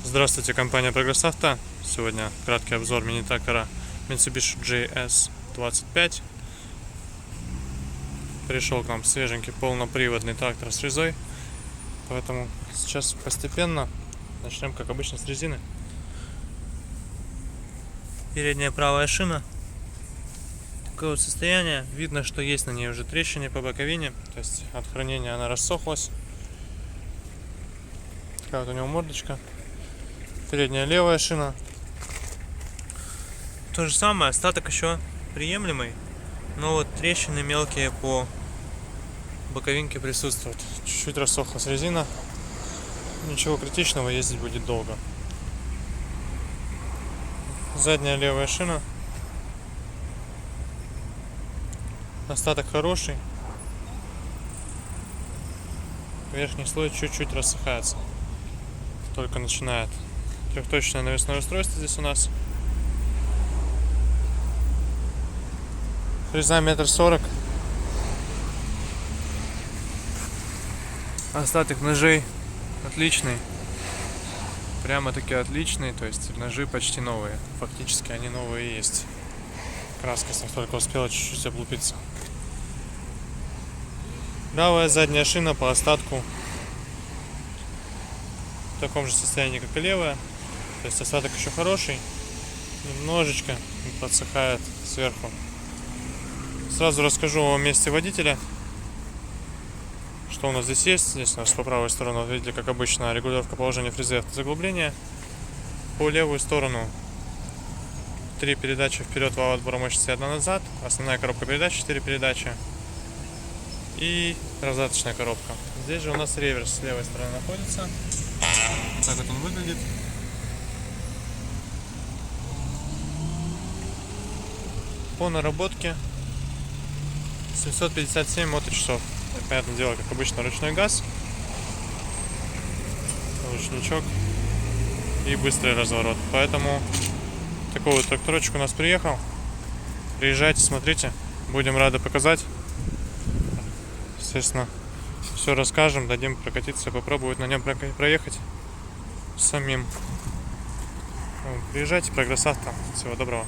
Здравствуйте, компания Progress Auto. Сегодня краткий обзор мини-трактора Mitsubishi GS25. Пришел к нам свеженький полноприводный трактор с резой. Поэтому сейчас постепенно начнем, как обычно, с резины. Передняя правая шина. Такое вот состояние. Видно, что есть на ней уже трещины по боковине. То есть от хранения она рассохлась. Такая вот у него мордочка. Передняя левая шина. То же самое, остаток еще приемлемый, но вот трещины мелкие по боковинке присутствуют. Чуть-чуть рассохлась резина. Ничего критичного, ездить будет долго. Задняя левая шина. Остаток хороший. Верхний слой чуть-чуть рассыхается. Только начинает. Трехточное навесное устройство здесь у нас. Реза 1,40 м. Остаток ножей отличный. Прямо-таки отличный. То есть ножи почти новые. Фактически они новые есть. Краска только успела чуть-чуть облупиться. Правая задняя шина по остатку в таком же состоянии, как и левая. То есть остаток еще хороший. Немножечко подсыхает сверху. Сразу расскажу о месте водителя. Что у нас здесь есть. Здесь у нас по правой стороне, видите, как обычно, регулировка положения фрезы автозаглубления. По левую сторону 3 передачи вперед, вал отбора мощности, 1 назад. Основная коробка передач, 4 передачи. И раздаточная коробка. Здесь же у нас реверс с левой стороны находится. Так вот он выглядит. По наработке 757 моточасов. Понятное дело, как обычно, ручной газ, ручничок и быстрый разворот. Поэтому такой вот тракторочек у нас приехал. Приезжайте, смотрите, будем рады показать. Естественно, все расскажем, дадим прокатиться, попробовать на нем проехать самим. Приезжайте, Progress Auto. Всего доброго.